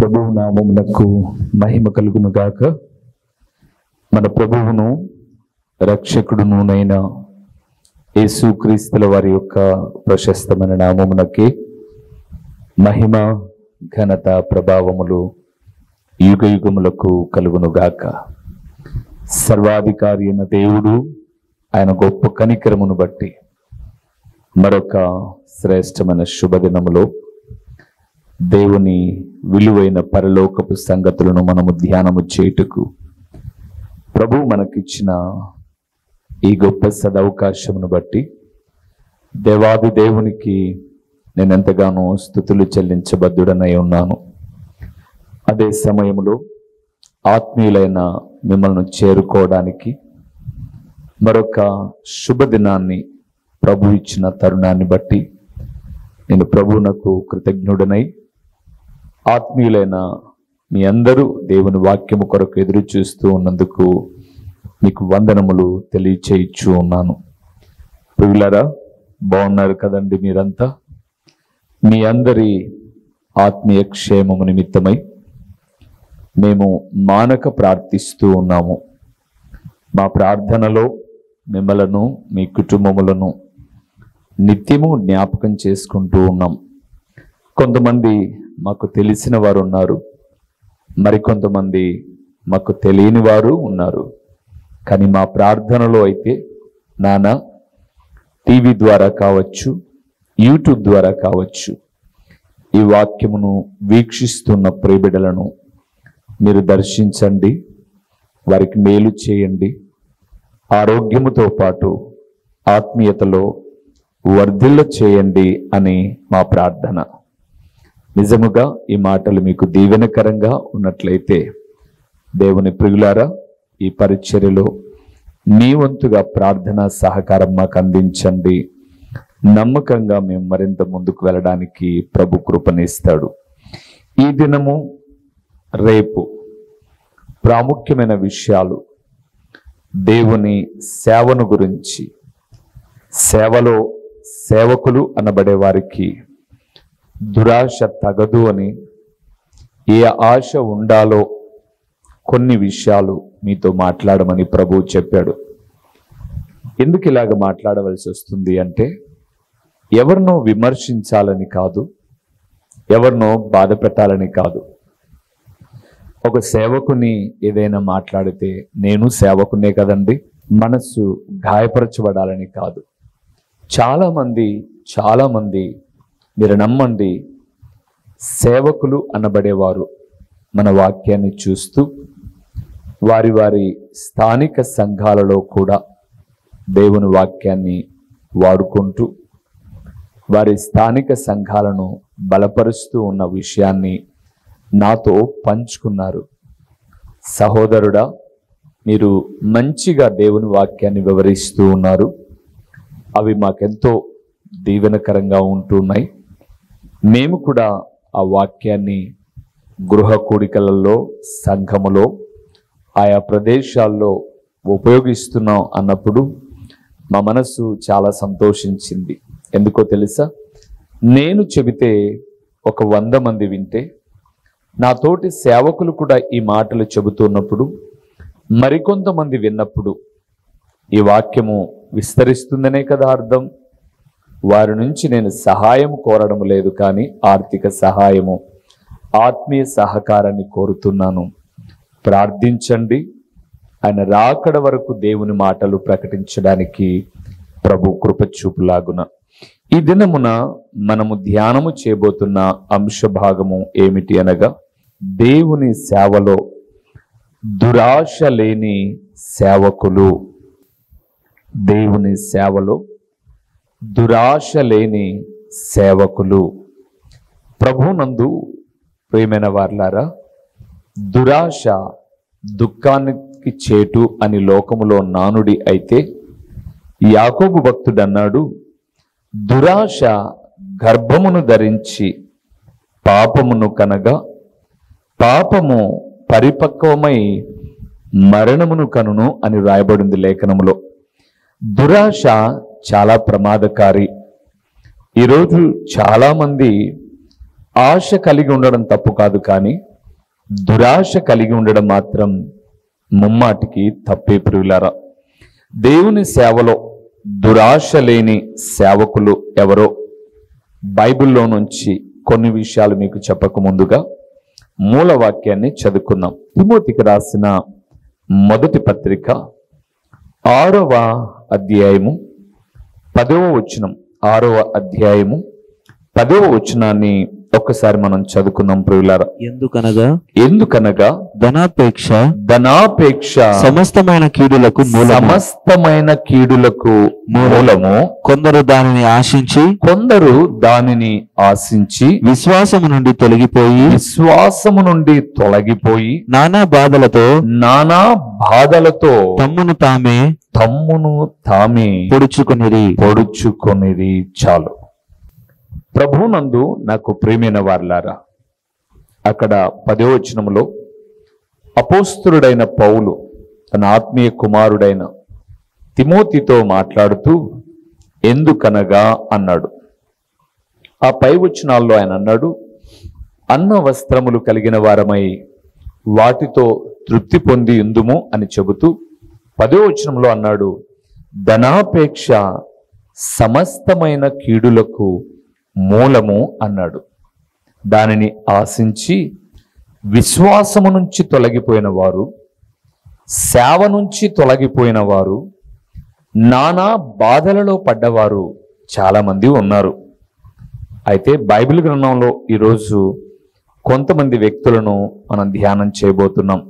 ప్రభువు నామమునకు మహిమ కలుగును గాక. మన ప్రభువును రక్షకుడునునైన యేసుక్రీస్తుల వారి యొక్క ప్రశస్తమైన నామమునకి మహిమ ఘనత ప్రభావములు యుగ యుగములకు కలుగును గాక. సర్వాధికారి అయిన దేవుడు ఆయన గొప్ప కనికరమును బట్టి మరొక శ్రేష్టమైన శుభదినములో దేవుని విలువైన పరలోకపు సంగతులను మనము ధ్యానము చేయుటకు ప్రభువు మనకిచ్చిన ఈ గొప్ప సదవకాశమును బట్టి దేవాది దేవునికి నేను ఎంతగానో స్తుతులు చెల్లించబద్దుడనై ఉన్నాను. అదే సమయంలో ఆత్మీయులైన మిమ్మల్ని చేరుకోవడానికి మరొక శుభదినాన్ని ప్రభు ఇచ్చిన తరుణాన్ని బట్టి నేను ప్రభువునకు కృతజ్ఞుడనై ఆత్మీయులైన మీ అందరూ దేవుని వాక్యము కొరకు ఎదురు చూస్తూ ఉన్నందుకు మీకు వందనములు తెలియచేయచ్చు ఉన్నాను. ప్రియులారా, బాగున్నారు కదండి? మీరంతా మీ అందరి ఆత్మీయ క్షేమము నిమిత్తమై మేము మానక ప్రార్థిస్తూ ఉన్నాము. మా ప్రార్థనలో మిమ్మలను మీ కుటుంబములను నిత్యము జ్ఞాపకం చేసుకుంటూ ఉన్నాం. కొంతమంది మాకు తెలిసిన వారు ఉన్నారు, మరికొంతమంది మాకు తెలియని వారు ఉన్నారు. కానీ మా ప్రార్థనలో అయితే నాన్న టీవీ ద్వారా కావచ్చు, యూట్యూబ్ ద్వారా కావచ్చు, ఈ వాక్యమును వీక్షిస్తున్న ప్రియబిడ్డలను మీరు దర్శించండి, వారికి మేలు చేయండి, ఆరోగ్యముతో పాటు ఆత్మీయతలో వర్ధిల్ల చేయండి అని మా ప్రార్థన. నిజముగా ఈ మాటలు మీకు దీవెనకరంగా ఉన్నట్లయితే దేవుని ప్రియులారా, ఈ పరిచర్యలో మీ వంతుగా ప్రార్థనా సహకారం మాకు అందించండి. నమ్మకంగా మేము మరింత ముందుకు వెళ్ళడానికి ప్రభు కృపనిస్తాడు. ఈ దినము రేపు ప్రాముఖ్యమైన విషయాలు దేవుని సేవను గురించి, సేవలో సేవకులు అనబడే వారికి దురాశ తగదు అని, ఏ ఆశ ఉండాలో కొన్ని విషయాలు మీతో మాట్లాడమని ప్రభువు చెప్పాడు. ఎందుకు ఇలాగ మాట్లాడవలసి వస్తుంది అంటే, ఎవరినో విమర్శించాలని కాదు, ఎవరినో బాధ పెట్టాలని కాదు. ఒక సేవకుని ఏదైనా మాట్లాడితే నేను సేవకునే కదండి, మనస్సు గాయపరచబడాలని కాదు. చాలామంది మీరు నమ్మండి, సేవకులు అనబడేవారు మన వాక్యాన్ని చూస్తూ వారి స్థానిక సంఘాలలో కూడా దేవుని వాక్యాన్ని వాడుకుంటూ వారి స్థానిక సంఘాలను బలపరుస్తూ ఉన్న విషయాన్ని నాతో పంచుకున్నారు. సహోదరుడా, మీరు మంచిగా దేవుని వాక్యాన్ని వివరిస్తూ ఉన్నారు, అవి మాకెంతో దీవెనకరంగా ఉంటున్నాయి. మేము కూడా ఆ వాక్యాన్ని గృహ కూడికలలో, సంఘములో, ఆయా ప్రదేశాల్లో ఉపయోగిస్తున్నాం అన్నప్పుడు మా మనసు చాలా సంతోషించింది. ఎందుకో తెలుసా? నేను చెబితే ఒక 100 మంది వింటే, నాతోటి సేవకులు కూడా ఈ మాటలు చెబుతున్నప్పుడు, మరికొంతమంది విన్నప్పుడు ఈ వాక్యము విస్తరిస్తుందనే కదా అర్థం. వారి నుంచి నేను సహాయం కోరడం లేదు, కానీ ఆర్థిక సహాయము, ఆత్మీయ సహకారాన్ని కోరుతున్నాను. ప్రార్థించండి, ఆయన రాకడ వరకు దేవుని మాటలు ప్రకటించడానికి ప్రభు కృప చూపులాగున. ఈ దినమున మనము ధ్యానము చేయబోతున్న అంశ భాగము ఏమిటి అనగా, దేవుని సేవలో దురాశ లేని సేవకులు. దేవుని సేవలో దురాశ లేని సేవకులు. ప్రభునందు ప్రియమైన వారలారా, దురాశ దుఃఖానికి చేటు అని లోకములో నానుడి అయితే, యాకోబు భక్తుడు అన్నాడు, దురాశ గర్భమును ధరించి పాపమును కనగా, పాపము పరిపక్వమై మరణమును కనును అని రాయబడింది లేఖనములో. దురాశ చాలా ప్రమాదకారి. ఈరోజు చాలామంది ఆశ కలిగి ఉండడం తప్పు కాదు, కానీ దురాశ కలిగి ఉండడం మాత్రం ముమ్మాటికి తప్పే ప్రియులారా. దేవుని సేవలో దురాశ లేని సేవకులు ఎవరో బైబిల్లో నుంచి కొన్ని విషయాలు మీకు చెప్పక ముందుగా మూల వాక్యాన్ని చదువుకుందాం. తిమోతికి రాసిన మొదటి పత్రిక 6వ అధ్యాయము 10వ వచనం. 6వ అధ్యాయము 10వ వచనాన్ని ఒక్కసారి మనం చదువుకుందాం ప్రియులారా. ఎందుకనగా ధనాపేక్ష సమస్తమైన కీడులకు మూలము. కొందరు దానిని ఆశించి విశ్వాసము నుండి తొలగిపోయి నానా బాధలతో తమ్మును తామే పొడుచుకొనిరి. చాలు. ప్రభునందు నాకు ప్రియమైన వారలారా, అక్కడ 10వ వచనములో అపోస్తలుడైన పౌలు తన ఆత్మీయ కుమారుడైన తిమోతితో మాట్లాడుతూ ఎందుకనగా అన్నాడు. ఆ పై వచనాల్లో ఆయన అన్నాడు, అన్న వస్త్రములు కలిగిన వారమై వాటితో తృప్తి పొంది ఉందుము అని చెబుతూ 10వ వచనంలో అన్నాడు, ధనాపేక్ష సమస్తమైన కీడులకు మూలము అన్నాడు. దానిని ఆశించి విశ్వాసము నుంచి తొలగిపోయిన వారు, సేవ నుంచి తొలగిపోయిన వారు, నానా బాధలలో పడ్డవారు చాలామంది ఉన్నారు. అయితే బైబిల్ గ్రంథంలో ఈరోజు కొంతమంది వ్యక్తులను మనం ధ్యానం చేయబోతున్నాం.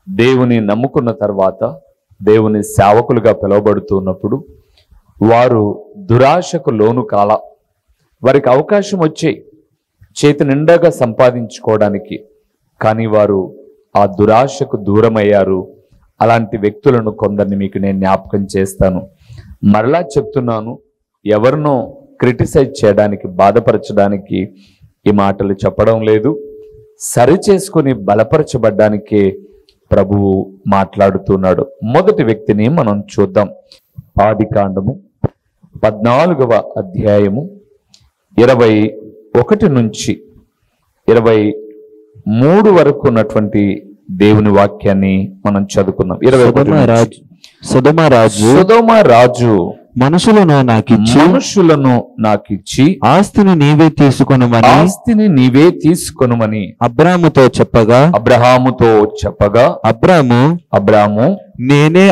దేవుని నమ్ముకున్న తర్వాత దేవుని సేవకులుగా పిలువబడుతున్నప్పుడు వారు దురాశకు లోను కాల, వారికి అవకాశం వచ్చే చేతి నిండాగా సంపాదించుకోవడానికి, కానీ వారు ఆ దురాశకు దూరమయ్యారు. అలాంటి వ్యక్తులను కొందరిని మీకు నేను జ్ఞాపకం చేస్తాను. మరలా చెప్తున్నాను, ఎవరినో క్రిటిసైజ్ చేయడానికి, బాధపరచడానికి ఈ మాటలు చెప్పడం లేదు. సరిచేసుకుని బలపరచబడ్డానికే ప్రభువు మాట్లాడుతున్నాడు. మొదటి వ్యక్తిని మనం చూద్దాం. ఆదికాండము 14వ అధ్యాయము 21 నుంచి 23 వరకు ఉన్నటువంటి దేవుని వాక్యాన్ని మనం చదువుకుందాం. 21 సొదొమ రాజు మనుషులను నాకిచ్చి ఆస్తిని నీవే తీసుకొనుమని అబ్రాముతో చెప్పగా అబ్రాము నేనే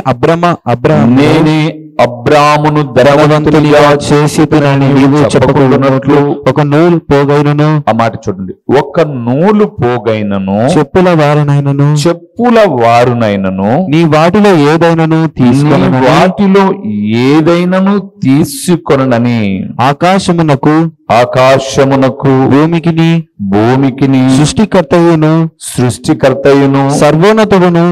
అబ్రామును ధనవంతునిగా చేసినని నీవు చెప్పకున్నట్లు ఒక నూలు పోగైనను. ఆ మాట చూడండి, ఒక నూలు పోగైనను చెప్పుల వారునైనను నీ వాటిలో ఏదైనను తీసుకొనని ఆకాశమునకు భూమికిని సృష్టికర్తయును సర్వోన్నతుడును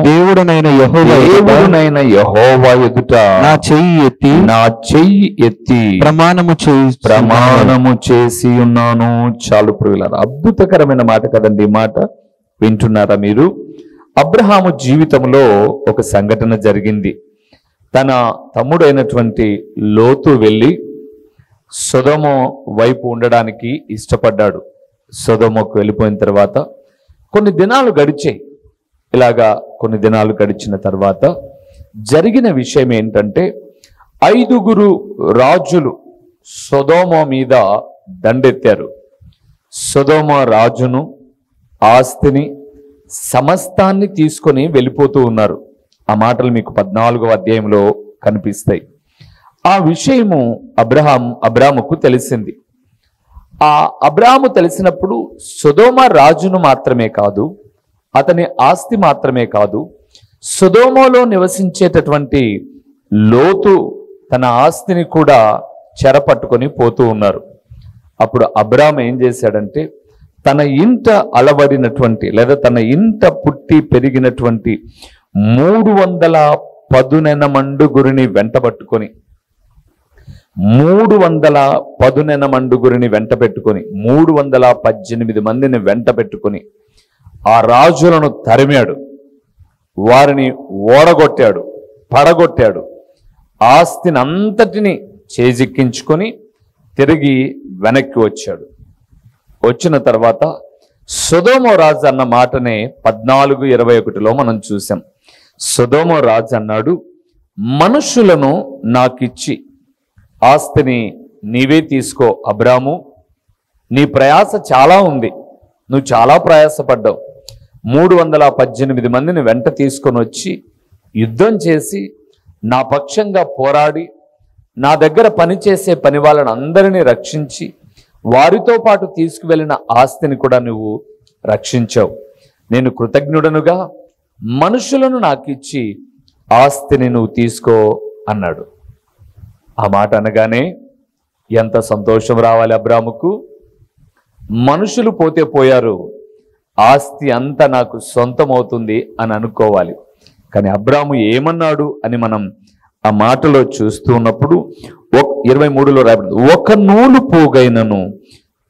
దేవుడనైన యెహోవా ఎదుట నా చెయ్యి ఎత్తి ప్రమాణము చేసి ఉన్నాను. చాలు ప్రియులారా, అద్భుతకరమైన మాట కదండి ఈ మాట. వింటున్నారా మీరు? అబ్రహాము జీవితంలో ఒక సంఘటన జరిగింది. తన తమ్ముడైనటువంటి లోతు వెళ్ళి సొదొమ వైపు ఉండడానికి ఇష్టపడ్డాడు. సొదొమకు వెళ్ళిపోయిన తర్వాత కొన్ని దినాలు గడిచాయి. ఇలాగా కొన్ని దినాలు గడిచిన తర్వాత జరిగిన విషయం ఏంటంటే, 5 రాజులు సొదొమ మీద దండెత్తారు. సొదొమ రాజును, ఆస్తిని, సమస్తాన్ని తీసుకొని వెళ్ళిపోతూ ఉన్నారు. ఆ మాటలు మీకు 14వ అధ్యాయంలో కనిపిస్తాయి. ఆ విషయము అబ్రాముకు తెలిసింది. ఆ అబ్రాము తెలిసినప్పుడు సొదొమ రాజును మాత్రమే కాదు, అతని ఆస్తి మాత్రమే కాదు, సొదొమలో నివసించేటటువంటి లోతు తన ఆస్తిని కూడా చెరపట్టుకొని పోతూ ఉన్నారు. అప్పుడు అబ్రాము ఏం చేశాడంటే, తన ఇంట అలవడినటువంటి లేదా తన ఇంట పుట్టి పెరిగినటువంటి 310 మండుగురిని వెంటబట్టుకొని 318 మందిని వెంట పెట్టుకొని ఆ రాజులను తరిమాడు. వారిని ఓడగొట్టాడు, పడగొట్టాడు. ఆస్తిని అంతటిని చేజిక్కించుకొని తిరిగి వెనక్కి వచ్చాడు. వచ్చిన తర్వాత సొదొమ రాజు అన్న మాటనే 14:21లో మనం చూసాం. సొదొమ రాజు అన్నాడు, మనుషులను నాకిచ్చి ఆస్తిని నీవే తీసుకో అబ్రాము, నీ ప్రయాస చాలా ఉంది, నువ్వు చాలా ప్రయాసపడ్డావు. 318 మందిని వెంట తీసుకొని వచ్చి యుద్ధం చేసి నా పక్షంగా పోరాడి నా దగ్గర పనిచేసే పని వాళ్ళని అందరినీ రక్షించి వారితో పాటు తీసుకువెళ్ళిన ఆస్తిని కూడా నువ్వు రక్షించావు. నేను కృతజ్ఞుడనుగా మనుషులను నాకిచ్చి ఆస్తిని నువ్వు తీసుకో అన్నాడు. ఆ మాట అనగానే ఎంత సంతోషం రావాలి అబ్రాముకు. మనుషులు పోతే పోయారు, ఆస్తి అంతా నాకు సొంతమవుతుంది అని అనుకోవాలి. కానీ అబ్రాము ఏమన్నాడు అని మనం ఆ మాటలో చూస్తూ ఉన్నప్పుడు 23లో రాబడింది, ఒక నూలు పోగైనను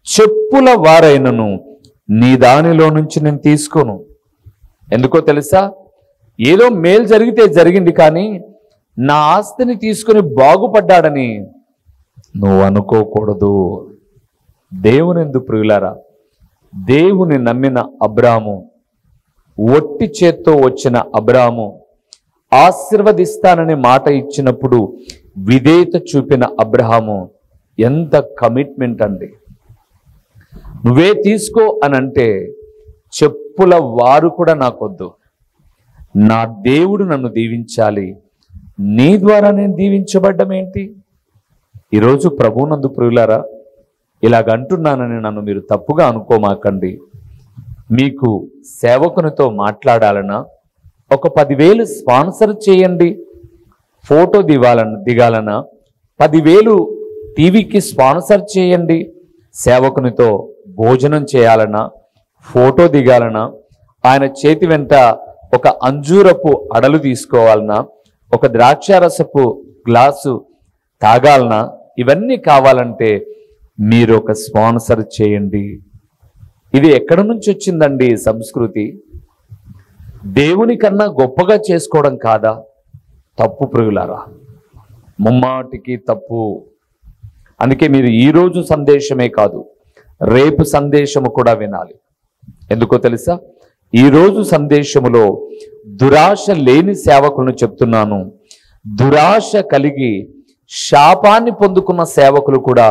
చెప్పుల వారైనను నీ దానిలో నుంచి నేను తీసుకోను. ఎందుకో తెలుసా? ఏదో మేలు జరిగితే జరిగింది, కానీ నా ఆస్తిని తీసుకొని బాగుపడ్డాడని నువ్వు అనుకోకూడదు. దేవుని యందు ప్రియులారా, దేవుని నమ్మిన అబ్రాము, ఒట్టి చేత్తో వచ్చిన అబ్రాము, ఆశీర్వదిస్తానని మాట ఇచ్చినప్పుడు విధేయత చూపిన అబ్రహాము, ఎంత కమిట్మెంట్ అండి. నువ్వే తీసుకో అని అంటే చెప్పుల వారు కూడా నాకొద్దు, నా దేవుడు నన్ను దీవించాలి, నీ ద్వారా నేను దీవించబడ్డం ఏంటి? ఈరోజు ప్రభువునందు ప్రియులారా, ఇలాగంటున్నానని నన్ను మీరు తప్పుగా అనుకోమాకండి. మీకు సేవకునితో మాట్లాడాలన్నా ఒక 10,000 స్పాన్సర్ చేయండి. ఫోటో దిగాలన్నా 10,000 టీవీకి స్పాన్సర్ చేయండి. సేవకునితో భోజనం చేయాలన్నా, ఫోటో దిగాలన్నా, ఆయన చేతి వెంట ఒక అంజూరపు అడలు తీసుకోవాలన్నా, ఒక ద్రాక్షారసపు గ్లాసు తాగాలన్నా, ఇవన్నీ కావాలంటే మీరు ఒక స్పాన్సర్ చేయండి. ఇది ఎక్కడి నుంచి వచ్చిందండి సంస్కృతి? దేవుని కన్నా గొప్పగా చేసుకోవడం కాదా? తప్పు ప్రియులారా, ముమ్మాటికి తప్పు. అందుకే మీరు ఈరోజు సందేశమే కాదు, రేపు సందేశము కూడా వినాలి. ఎందుకో తెలుసా? ఈరోజు సందేశములో దురాశ లేని సేవకులను చెప్తున్నాను. దురాశ కలిగి శాపాన్ని పొందుకున్న సేవకులు కూడా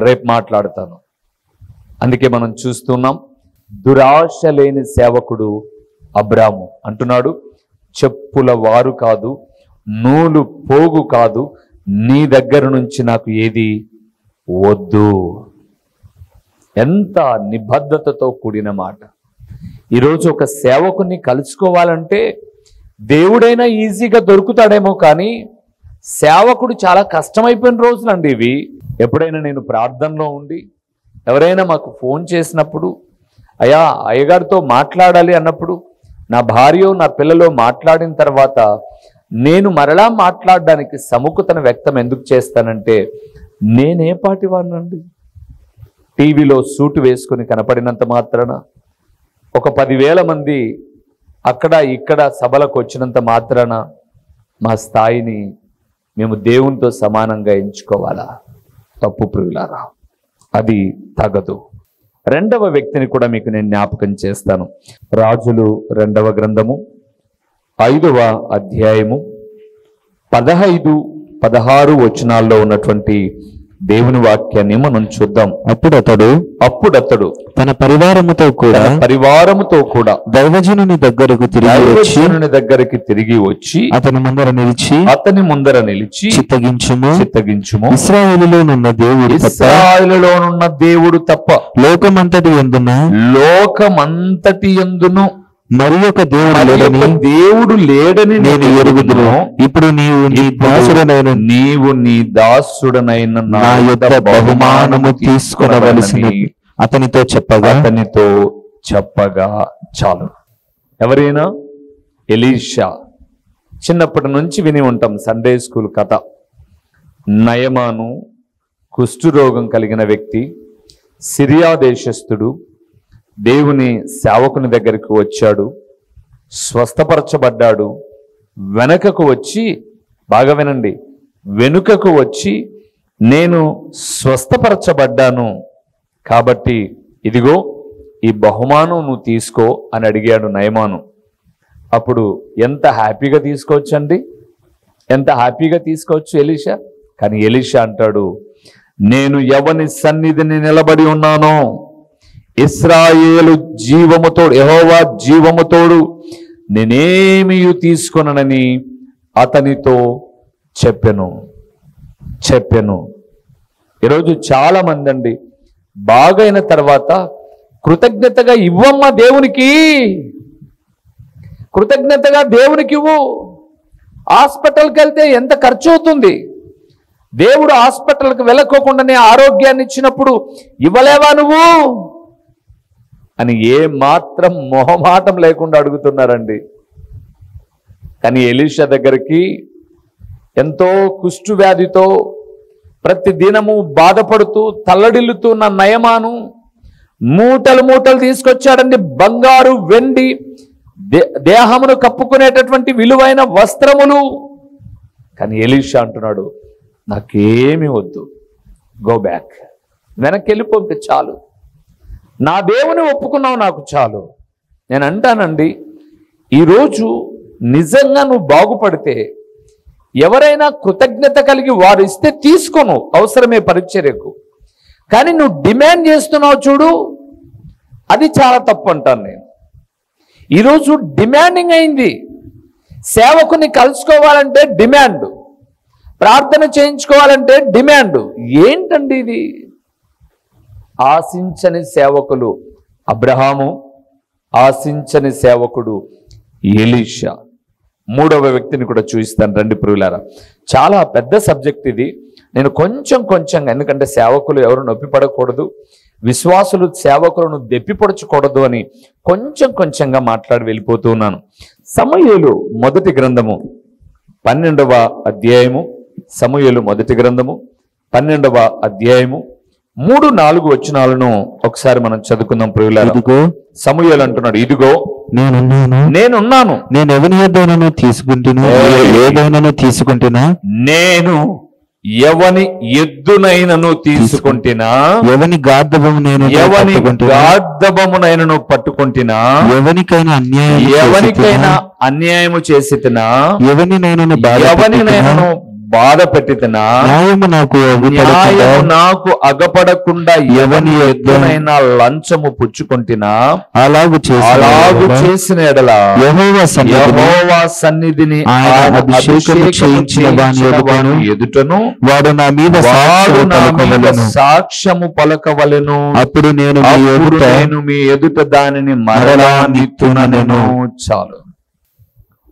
రేపు మాట్లాడతాను. అందుకే మనం చూస్తున్నాం, దురాశ లేని సేవకుడు అబ్రాము అంటున్నాడు, చెప్పుల వారు కాదు, నూలు పోగు కాదు, నీ దగ్గర నుంచి నాకు ఏది వద్దు. ఎంత నిబద్ధతతో కూడిన మాట. ఈరోజు ఒక సేవకుని కలుసుకోవాలంటే దేవుడైనా ఈజీగా దొరుకుతాడేమో, కానీ సేవకుడు చాలా కష్టమైపోయిన రోజులండి ఇవి. ఎప్పుడైనా నేను ప్రార్థనలో ఉండి ఎవరైనా మాకు ఫోన్ చేసినప్పుడు, అయ్యా అయ్యగారితో మాట్లాడాలి అన్నప్పుడు, నా భార్య నా పిల్లలో మాట్లాడిన తర్వాత నేను మరలా మాట్లాడడానికి సముఖతను వ్యక్తం ఎందుకు చేస్తానంటే, నేనే పాటి వాడినండి. టీవీలో సూటు వేసుకొని కనపడినంత మాత్రాన, ఒక 10,000 మంది అక్కడ ఇక్కడ సభలకు వచ్చినంత మాత్రాన మా స్థాయిని మేము దేవునితో సమానంగా ఎంచుకోవాలా? తప్పు ప్రియులారా, అది తగదు. రెండవ వ్యక్తిని కూడా మీకు నేను జ్ఞాపకం చేస్తాను. రాజులు 2వ గ్రంథము 5వ అధ్యాయము 15, 16 వచనాల్లో ఉన్నటువంటి దేవుని వాక్యాన్ని మనం చూద్దాం. అప్పుడతడు తన పరివారముతో కూడా దైవజనుని దగ్గరికి తిరిగి వచ్చి అతని ముందర నిలిచి చిత్తగించుము, ఇశ్రాయేలులోనున్న దేవుడు తప్ప లోకమంతటి యందును మరి ఒక దేవుడు లేడని నేను ఎరుగుదును. ఇప్పుడు నీవు నీ దాసుడనైన నా యొద్ద బహుమానము తీసుకొనవలసినది అతనితో చెప్పగా చాలు. ఎవరైనా? ఎలీషా. చిన్నప్పటి నుంచి విని ఉంటాం సండే స్కూల్ కథ. నయమాను కుష్ఠరోగం కలిగిన వ్యక్తి, సిరియా దేశస్థుడు, దేవుని సేవకుని దగ్గరికి వచ్చాడు, స్వస్థపరచబడ్డాడు. వెనుకకు వచ్చి, బాగా వినండి, వెనుకకు వచ్చి నేను స్వస్థపరచబడ్డాను కాబట్టి ఇదిగో ఈ బహుమానం నువ్వు తీసుకో అని అడిగాడు నయమాను. అప్పుడు ఎంత హ్యాపీగా తీసుకోవచ్చండి, ఎంత హ్యాపీగా తీసుకోవచ్చు ఎలీషా. కానీ ఎలీషా అంటాడు, నేను ఎవని సన్నిధిని నిలబడి ఉన్నానో, ఇశ్రాయేలు జీవముతోడు, యెహోవా జీవముతోడు నేనేమీ తీసుకొననని అతనితో చెప్పెను. ఈరోజు చాలా మంది అండి బాగైన తర్వాత కృతజ్ఞతగా ఇవ్వమ్మా దేవునికి, కృతజ్ఞతగా దేవునికి ఇవ్వు. హాస్పిటల్కి వెళ్తే ఎంత ఖర్చు అవుతుంది, దేవుడు హాస్పిటల్కి వెళ్ళకోకుండానే ఆరోగ్యాన్ని ఇచ్చినప్పుడు ఇవ్వలేవా నువ్వు అని ఏ మాత్రం మొహమాటం లేకుండా అడుగుతున్నారండి. కానీ ఎలీషా దగ్గరికి ఎంతో కుష్టు వ్యాధితో ప్రతి దినము బాధపడుతూ తల్లడిల్లుతున్న నయమాను మూటలు మూటలు తీసుకొచ్చాడండి, బంగారు వెండి, దేహమును కప్పుకునేటటువంటి విలువైన వస్త్రములు. కానీ ఎలీషా అంటున్నాడు, నాకేమీ వద్దు, గో బ్యాక్, వెనక్కి వెళ్ళిపోతే చాలు, నా దేవుని ఒప్పుకున్నావు నాకు చాలు. నేను అంటానండి, ఈరోజు నిజంగా నువ్వు బాగుపడితే ఎవరైనా కృతజ్ఞత కలిగి వారు ఇస్తే తీసుకోను, అవసరమే పరిచర్యకు. కానీ నువ్వు డిమాండ్ చేస్తున్నావు చూడు, అది చాలా తప్పు అంటాను నేను. ఈరోజు డిమాండింగ్ అయింది. సేవకుని కలుసుకోవాలంటే డిమాండ్, ప్రార్థన చేయించుకోవాలంటే డిమాండ్. ఏంటండి ఇది? ఆశించని సేవకులు అబ్రహాము, ఆశించని సేవకుడు ఎలీషా. మూడవ వ్యక్తిని కూడా చూపిస్తాను రండి ప్రియులారా. చాలా పెద్ద సబ్జెక్ట్ ఇది. నేను కొంచెంగా, ఎందుకంటే సేవకులు ఎవరు నొప్పిపడకూడదు, విశ్వాసులు సేవకులను దెప్పిపడచకూడదు అని కొంచెంగా మాట్లాడి వెళ్ళిపోతూ ఉన్నాను. సమూయేలు మొదటి గ్రంథము 12వ అధ్యాయము, సమూయేలు మొదటి గ్రంథము 12వ అధ్యాయము 3-4 వచనాలను ఒకసారి మనం చదువుకుందాం ప్రియులారా. ఇదిగో సమూయేలు అంటున్నాడు, ఇదిగో నేనున్నాను, నేను ఎవని యొద్దైనను తీసుకుంటున్నా, ఏదైనాను తీసుకుంటున్నా, నేను ఎవని ఎద్దునైనను తీసుకుంటున్నా, ఎవని గార్ధబమునైనను పట్టుకుంటున్నా, ఎవనికైనా అన్యాయము చేసితినా, ఎవనినైనను బాధ పెట్టితినా, న్యాయము నాకు అగపడకుండా ఎవని ఎద్దునైనా లంచము పుచ్చుకుంటున్నా, అలాగు చేసిన ఎడల యెహోవా సన్నిధిని అభిషేకము చేయించిన వాని ఎదుటను వాడు నా మీద సాక్ష్యము పలకవలెను. అప్పుడు నేను మీ ఎదుట దానిని మరలా నిత్తునను. చాలు.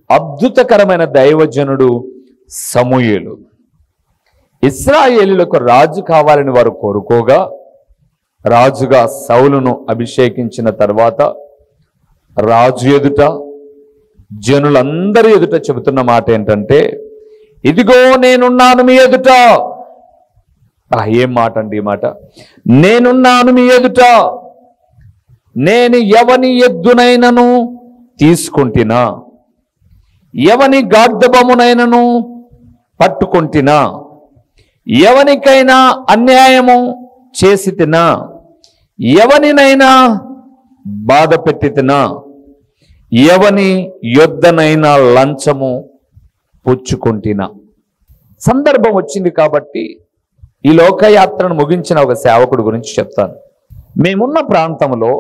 అద్భుతకరమైన దైవజనుడు సమూయేలు. ఇశ్రాయేలులకు రాజు కావాలని వారు కోరుకోగా, రాజుగా సౌలును అభిషేకించిన తర్వాత రాజు ఎదుట, జనులందరి ఎదుట చెబుతున్న మాట ఏంటంటే, ఇదిగో నేనున్నాను మీ ఎదుట. ఏం మాట అండి ఈ మాట? నేనున్నాను మీ ఎదుట, నేను ఎవని ఎద్దునైనను తీసుకుంటున్నా, ఎవని గార్ధబమునైనను పట్టుకుంటున్నా, ఎవనికైనా అన్యాయము చేసి తినా, ఎవనినైనా బాధ పెట్టి తినా, ఎవని యొద్దనైనా లంచము పుచ్చుకుంటున్నా. సందర్భం వచ్చింది కాబట్టి ఈ లోకయాత్రను ముగించిన ఒక సేవకుడు గురించి చెప్తాను. మేమున్న ప్రాంతంలో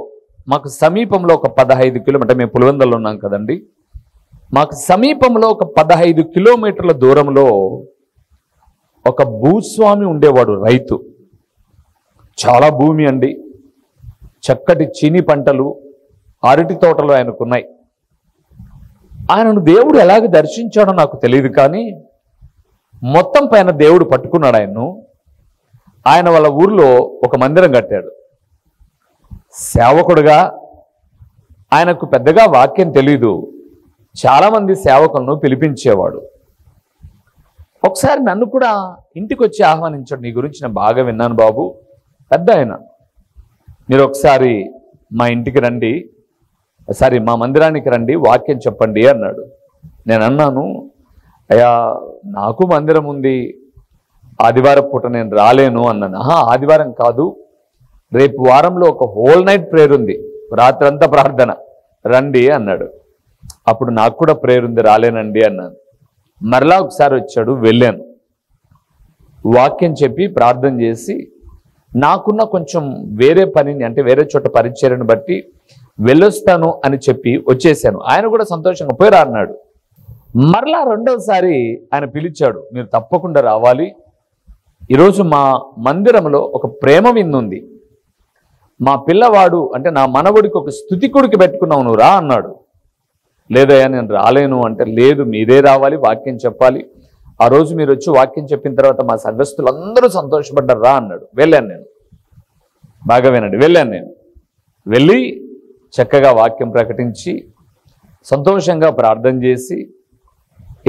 మాకు సమీపంలో ఒక 15 కిలోమీటర్, మేము పులివెందులలో ఉన్నాం కదండి, మాకు సమీపంలో ఒక 15 కిలోమీటర్ల దూరంలో ఒక భూస్వామి ఉండేవాడు, రైతు. చాలా భూమి అండి, చక్కటి చీని పంటలు, అరటి తోటలు ఆయనకున్నాయి. ఆయనను దేవుడు ఎలాగ దర్శించాడో నాకు తెలియదు, కానీ మొత్తం పైన దేవుడు పట్టుకున్నాడు ఆయన్ను. ఆయన వాళ్ళ ఊర్లో ఒక మందిరం కట్టాడు. సేవకుడుగా ఆయనకు పెద్దగా వాక్యం తెలీదు, చాలామంది సేవకులను పిలిపించేవాడు. ఒకసారి నన్ను కూడా ఇంటికి వచ్చి ఆహ్వానించాడు. నీ గురించి నేను బాగా విన్నాను బాబు, పెద్ద ఆయన, మీరు ఒకసారి మా ఇంటికి రండి, మా మందిరానికి రండి, వాక్యం చెప్పండి అన్నాడు. నేను అన్నాను, అయ్యా నాకు మందిరం ఉంది, ఆదివారం పూట నేను రాలేను అన్నాను. ఆదివారం కాదు, రేపు వారంలో ఒక హోల్ నైట్ ప్రేయర్ ఉంది, రాత్రంతా ప్రార్థన, రండి అన్నాడు. అప్పుడు నాకు కూడా ప్రేయర్ ఉంది, రాలేనండి అన్నాను. మరలా ఒకసారి వచ్చాడు, వెళ్ళాను. వాక్యం చెప్పి ప్రార్థన చేసి నాకున్న కొంచెం వేరే పనిని, అంటే వేరే చోట పరిచర్యను బట్టి వెళ్ళొస్తాను అని చెప్పి వచ్చేసాను. ఆయన కూడా సంతోషంగా పోయిరా అన్నాడు. మరలా రెండవసారి ఆయన పిలిచాడు, మీరు తప్పకుండా రావాలి, ఈరోజు మా మందిరంలో ఒక ప్రేమ విందుంది, మా పిల్లవాడు అంటే నా మనవడికి ఒక స్తుతికుడికి పెట్టుకున్నావు, నువ్వు రా అన్నాడు. లేదయ్యా నేను రాలేను అంటే, లేదు మీరే రావాలి, వాక్యం చెప్పాలి. ఆ రోజు మీరు వచ్చి వాక్యం చెప్పిన తర్వాత మా సంఘస్థులందరూ సంతోషపడ్డారు, రా అన్నాడు. వెళ్ళాను నేను. బాగా వినండి, వెళ్ళాను నేను. వెళ్ళి చక్కగా వాక్యం ప్రకటించి సంతోషంగా ప్రార్థన చేసి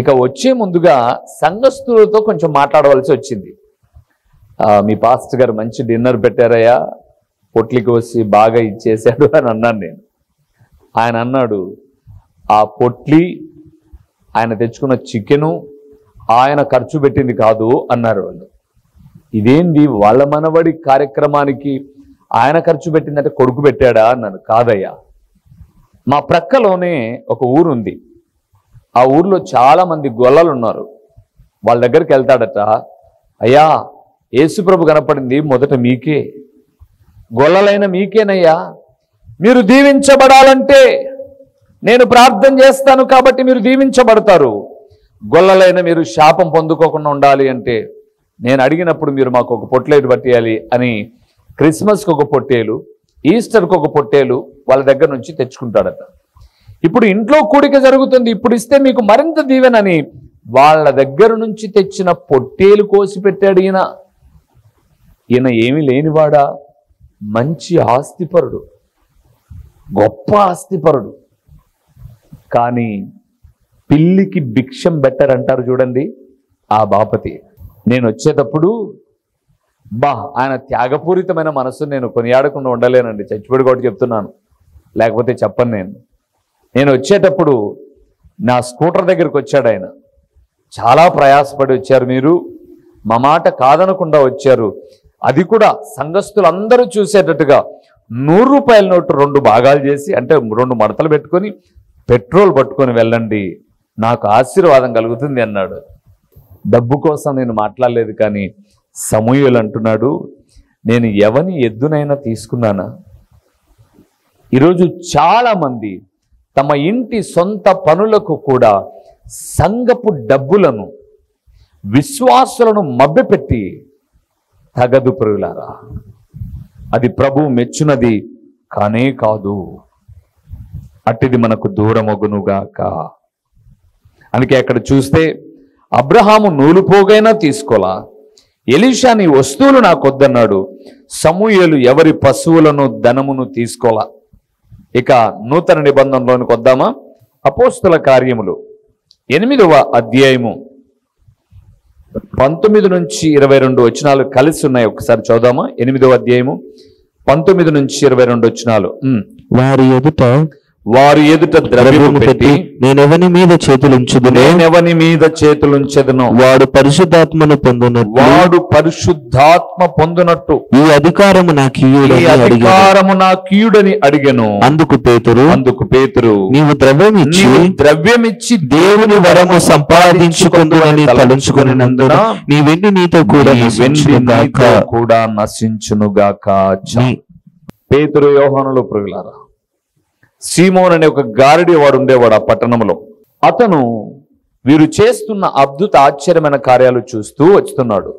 ఇక వచ్చే ముందుగా సంఘస్థులతో కొంచెం మాట్లాడవలసి వచ్చింది. మీ పాస్టర్ గారు మంచి డిన్నర్ పెట్టారయ్యా, పొట్లి కోసి బాగా ఇచ్చేశాడు అని అన్నాను నేను. ఆయన అన్నాడు, ఆ పొట్లి ఆయన తెచ్చుకున్న చికెను ఆయన ఖర్చు పెట్టింది కాదు అన్నారు వాళ్ళు. ఇదేంది వాళ్ళ మనవడి కార్యక్రమానికి ఆయన ఖర్చు పెట్టిందంటే కొడుకు పెట్టాడా అన్నాను. కాదయ్యా, మా ప్రక్కలోనే ఒక ఊరు ఉంది, ఆ ఊర్లో చాలా మంది గొల్లలు ఉన్నారు. వాళ్ళ దగ్గరికి వెళ్తాడట, అయ్యా యేసుప్రభు కనపడింది మొదట మీకే, గొల్లలైన మీకేనయ్యా, మీరు దీవించబడాలంటే నేను ప్రార్థన చేస్తాను కాబట్టి మీరు దీవించబడతారు, గొల్లలైన మీరు శాపం పొందుకోకుండా ఉండాలి అంటే నేను అడిగినప్పుడు మీరు మాకు ఒక పొట్లేటు పట్టేయాలి అని క్రిస్మస్కి ఒక పొట్టేలు, ఈస్టర్కి ఒక పొట్టేలు వాళ్ళ దగ్గర నుంచి తెచ్చుకుంటాడట. ఇప్పుడు ఇంట్లో కూడిక జరుగుతుంది, ఇప్పుడు ఇస్తే మీకు మరింత దీవెనని వాళ్ళ దగ్గర నుంచి తెచ్చిన పొట్టేలు కోసి పెట్టాడు ఈయన. ఈయన ఏమీ లేనివాడా, మంచి ఆస్తిపరుడు, గొప్ప ఆస్తిపరుడు. కానీ పిల్లికి భిక్షం బెట్టరంటారు చూడండి, ఆ బాపతి. నేను వచ్చేటప్పుడు ఆయన త్యాగపూరితమైన మనస్సు నేను కొనియాడకుండా ఉండలేనండి, చచ్చిపోయి కూడా చెప్తున్నాను, లేకపోతే చెప్పను నేను వచ్చేటప్పుడు నా స్కూటర్ దగ్గరికి వచ్చాడు ఆయన. చాలా ప్రయాసపడి వచ్చారు మీరు, మా మాట కాదనకుండా వచ్చారు, అది కూడా సంఘస్థులందరూ చూసేటట్టుగా 100 రూపాయల నోటు 2 భాగాలు చేసి, అంటే 2 మడతలు పెట్టుకొని పెట్రోల్ పట్టుకొని వెళ్ళండి, నాకు ఆశీర్వాదం కలుగుతుంది అన్నాడు. డబ్బు కోసం నేను మాట్లాడలేదు. కానీ సమూయేలు అంటున్నాడు, నేను ఎవని ఎద్దునైనా తీసుకున్నానా? ఈరోజు చాలా మంది తమ ఇంటి సొంత పనులకు కూడా సంఘపు డబ్బులను, విశ్వాసులను మభ్యపెట్టి తగదు ప్రియులారా, అది ప్రభువు మెచ్చునది కానే కాదు. అట్టిది మనకు దూరమగునుగాక. అందుకే అక్కడ చూస్తే అబ్రహాము నూలు పోగైనా తీసుకోలా, ఎలీషా నీ వస్తువులు నాకొద్దన్నాడు, సమూయేలు ఎవరి పశువులను ధనమును తీసుకోలా. ఇక నూతన నిబంధనలోనికి వద్దామా? అపోస్తుల కార్యములు 8వ అధ్యాయము 19 నుంచి 22 వచనాలు కలిసి ఉన్నాయి, ఒకసారి చదువుదామా? 8వ అధ్యాయము 19 నుంచి 22 వచనాలు. వారి ఎదుట ద్రవ్యము పెట్టి, నేనెవని మీద చేతులుంచెదను వాడు పరిశుద్ధాత్మను పొందునట్టు ఈ అధికారము నా కీయుడని అడిగెను. అందుకు పేతురు నీవు ద్రవ్యమిచ్చి దేవుని వరము సంపాదించుకుందువని తలంచుకొనినందున నీ వెండి నీతో కూడా నశించునుగాక. పేతురు యోహానులు ప్రియులారా, సీమోన్ అనే ఒక గారడి వాడు ఉండేవాడు ఆ పట్టణంలో. అతను వీరు చేస్తున్న అద్భుత ఆశ్చర్యమైన కార్యాలు చూస్తూ వస్తున్నాడు.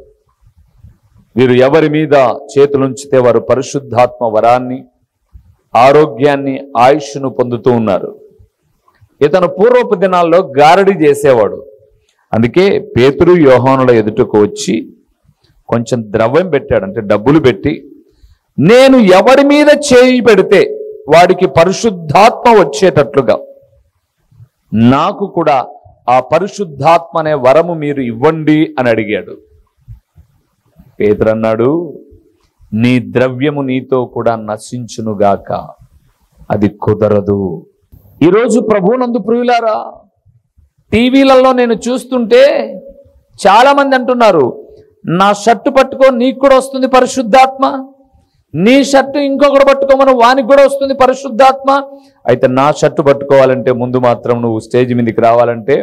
వీరు ఎవరి మీద చేతులుంచితే వారు పరిశుద్ధాత్మ వరాన్ని, ఆరోగ్యాన్ని, ఆయుష్ను పొందుతూ ఉన్నారు. ఇతను పూర్వపు దినాల్లో గారడి చేసేవాడు. అందుకే పేతురు యోహానుల ఎదుటకు వచ్చి కొంచెం ద్రవ్యం పెట్టాడు, అంటే డబ్బులు పెట్టి, నేను ఎవరి మీద చేయి పెడితే వాడికి పరిశుద్ధాత్మ వచ్చేటట్లుగా నాకు కూడా ఆ పరిశుద్ధాత్మ అనే వరము మీరు ఇవ్వండి అని అడిగాడు. పేతురు అన్నాడు, నీ ద్రవ్యము నీతో కూడా నశించునుగాక, అది కుదరదు. ఈరోజు ప్రభువునందు ప్రియులారా, టీవీలలో నేను చూస్తుంటే చాలా మంది అంటున్నారు, నా షర్టు పట్టుకో నీకు కూడా వస్తుంది పరిశుద్ధాత్మ, నీ షర్టు ఇంకొకటి పట్టుకోమని వానికి కూడా వస్తుంది పరిశుద్ధాత్మ. అయితే నా షర్టు పట్టుకోవాలంటే ముందు మాత్రం నువ్వు స్టేజ్ మీదకి రావాలంటే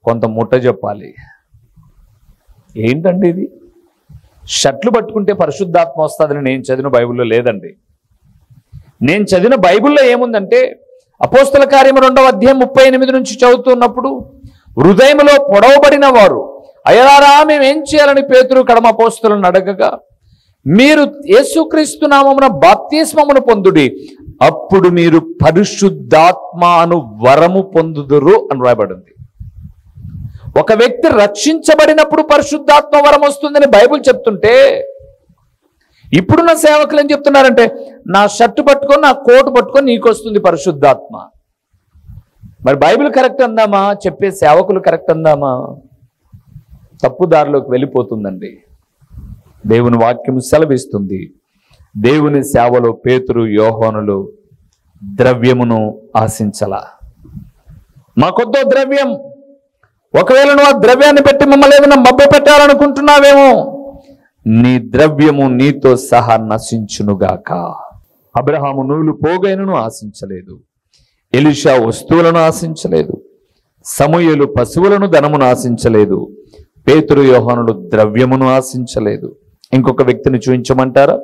కొంత ముట్ట చెప్పాలి. ఏంటండి ఇది? షర్ట్లు పట్టుకుంటే పరిశుద్ధాత్మ వస్తుందని నేను చదివిన బైబిల్లో లేదండి. నేను చదివిన బైబిల్లో ఏముందంటే అపోస్తల కార్యము 2వ అధ్యాయం 38 నుంచి చదువుతున్నప్పుడు, హృదయంలో పొడవబడిన వారు అయ్యలారా మేమేం చేయాలని పేతురు కడమ అపోస్తలులను అడగగా, మీరు యేసుక్రీస్తు నామమున బాప్తిస్మమును పొందుడి, అప్పుడు మీరు పరిశుద్ధాత్మ అను వరము పొందుదురు అని రాయబడింది. ఒక వ్యక్తి రక్షించబడినప్పుడు పరిశుద్ధాత్మ వరం వస్తుందని బైబిల్ చెప్తుంటే, ఇప్పుడున్న సేవకులు ఏం చెప్తున్నారంటే నా షర్టు పట్టుకొని నా కోటు పట్టుకొని నీకు వస్తుంది పరిశుద్ధాత్మ. మరి బైబిల్ కరెక్ట్ అందామా? చెప్పే సేవకులు కరెక్ట్ అందామా? తప్పుదారిలోకి వెళ్ళిపోతుందండి. దేవుని వాక్యం సెలవిస్తుంది, దేవుని సేవలో పేతురు యోహానులు ద్రవ్యమును ఆశించలా. మాకొద్దో ద్రవ్యం, ఒకవేళ నువ్వు ఆ ద్రవ్యాన్ని పెట్టి మమ్మల్ని ఏదైనా మభ్య పెట్టాలనుకుంటున్నావేమో, నీ ద్రవ్యము నీతో సహా నశించునుగాక. అబ్రహాము నూలు పోగైనను ఆశించలేదు, ఎలీషా వస్తువులను ఆశించలేదు, సమూయేలు పశువులను ధనమును ఆశించలేదు, పేతురు యోహానులు ద్రవ్యమును ఆశించలేదు. ఇంకొక వ్యక్తిని చూపించమంటారా?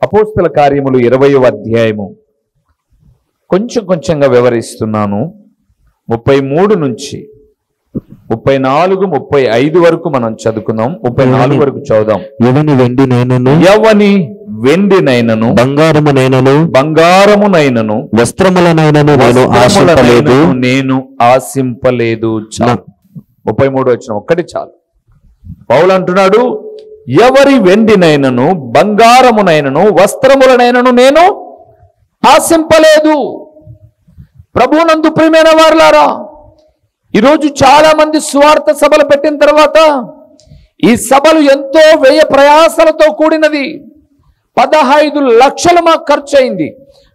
అపోస్తల కార్యములు 20వ అధ్యాయము కొంచెంగా వివరిస్తున్నాను. 33 నుంచి 34, 35 వరకు మనం చదువుకుందాం. 34 వరకు చదువుదాం. ఎవని వెండినైనను బంగారమునైనను వస్త్రములనైనను నేను ఆశింపలేదు. 33 వచ్చిన ఒక్కటి చాలు. పౌలు అంటున్నాడు, ఎవరి వెండినైనను బంగారమునైనను వస్త్రములనైనను నేను ఆశింపలేదు. ప్రభువునందు ప్రియమైన వారులారా, ఈరోజు చాలా మంది సువార్త సభలు పెట్టిన తర్వాత ఈ సభలు ఎంతో వ్యయ ప్రయాసాలతో కూడినది. 15 లక్షలు మాకు ఖర్చు అయింది.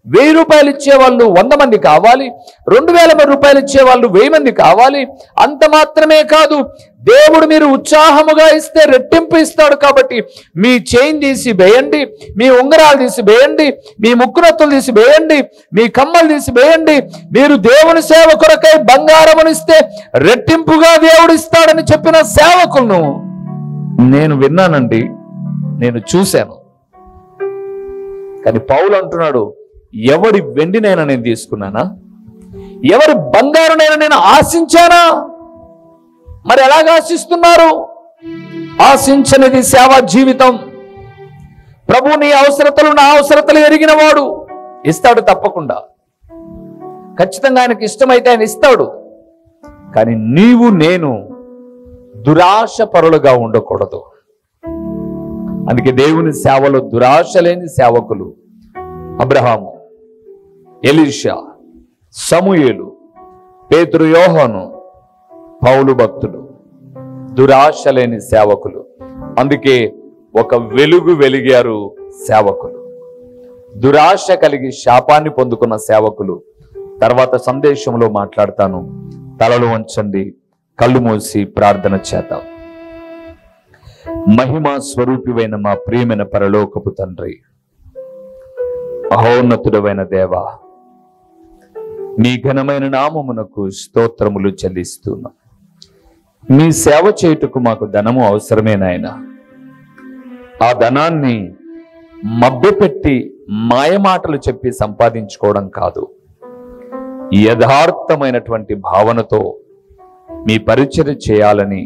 1000 రూపాయలు ఇచ్చేవాళ్ళు 100 మంది కావాలి, 2000 రూపాయలు ఇచ్చేవాళ్ళు 1000 మంది కావాలి. అంత మాత్రమే కాదు, దేవుడు మీరు ఉత్సాహముగా ఇస్తే రెట్టింపు ఇస్తాడు. కాబట్టి మీ చైన్ తీసి వేయండి, మీ ఉంగరాలు తీసి వేయండి, మీ ముక్కునత్తులు తీసి వేయండి, మీ కమ్మలు తీసి వేయండి. మీరు దేవుని సేవ కొరకై బంగారమును ఇస్తే రెట్టింపుగా దేవుడు ఇస్తాడని చెప్పిన సేవకులను నేను విన్నానండి, నేను చూశాను. కానీ పౌలు అంటున్నాడు, ఎవరి వెండినైనా నేను తీసుకున్నానా? ఎవరి బంగారునైనా నేను ఆశించానా? మరి ఎలాగ ఆశిస్తున్నారు? ఆశించనిది సేవా జీవితం. ప్రభు నీ అవసరతలు నా అవసరతలు ఎరిగిన వాడు, ఇస్తాడు తప్పకుండా. ఖచ్చితంగా ఆయనకి ఇష్టమైతే ఆయన ఇస్తాడు. కానీ నీవు నేను దురాశ పరులుగా ఉండకూడదు. అందుకే దేవుని సేవలో దురాశ లేని సేవకులు అబ్రహాము, ఎలీషా, సమూయేలు, పేతురు, యోహాను, పౌలు భక్తులు దురాశ లేని సేవకులు. అందుకే ఒక వెలుగు వెలిగారు సేవకులు. దురాశ కలిగి శాపాన్ని పొందుకున్న సేవకులు. తర్వాత సందేశంలో మాట్లాడతాను. తలలు వంచండి, కళ్ళు మూసి ప్రార్థన చేద్దాం. మహిమా స్వరూపివైన మా ప్రియమైన పరలోకపు తండ్రి, మహోన్నతుడమైన దేవా, మీ ఘనమైన నామమునకు స్తోత్రములు చెల్లిస్తున్నాం. మీ సేవ చేయుటకు మాకు ధనము అవసరమే నాయనా. ఆ ధనాన్ని మభ్యపెట్టి మాయమాటలు చెప్పి సంపాదించుకోవడం కాదు, యథార్థమైనటువంటి భావనతో మీ పరిచర్య చేయాలని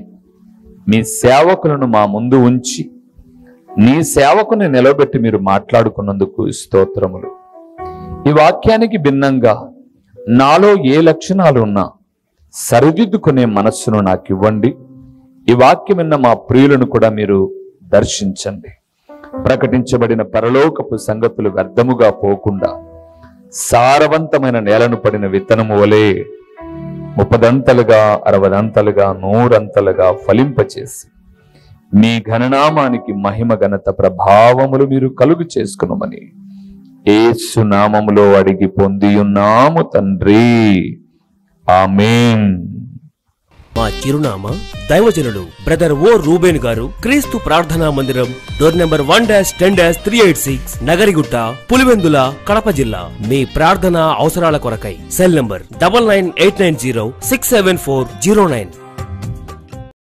మీ సేవకులను మా ముందు ఉంచి నీ సేవకుని నిలబెట్టి మీరు మాట్లాడుకున్నందుకు స్తోత్రములు. ఈ వాక్యానికి భిన్నంగా నాలో ఏ లక్షణాలు ఉన్నా సరిదిద్దుకునే మనస్సును నాకు ఇవ్వండి. ఈ వాక్యం విన్న మా ప్రియులను కూడా మీరు దర్శించండి. ప్రకటించబడిన పరలోకపు సంగతులు వ్యర్థముగా పోకుండా సారవంతమైన నేలను పడిన విత్తనము వలె 30 60 100 ఫలింపచేసి మీ ఘననామానికి మహిమ ఘనత ప్రభావములు మీరు కలుగు చేసుకునమని యేసు నామములో అడిగి పొందియున్నాము తండ్రి. ఆమేన్. మా చిరునామా దైవజనులు బ్రదర్ ఓ రూబేన్ గారు, క్రీస్తు ప్రార్థనా మందిరం, డోర్ నెంబర్ 1-10-386, నగరిగుట్ట, పులివెందుల, కడప జిల్లా. మీ ప్రార్థనా అవసరాల కొరకై సెల్ నంబర్ 9989067409.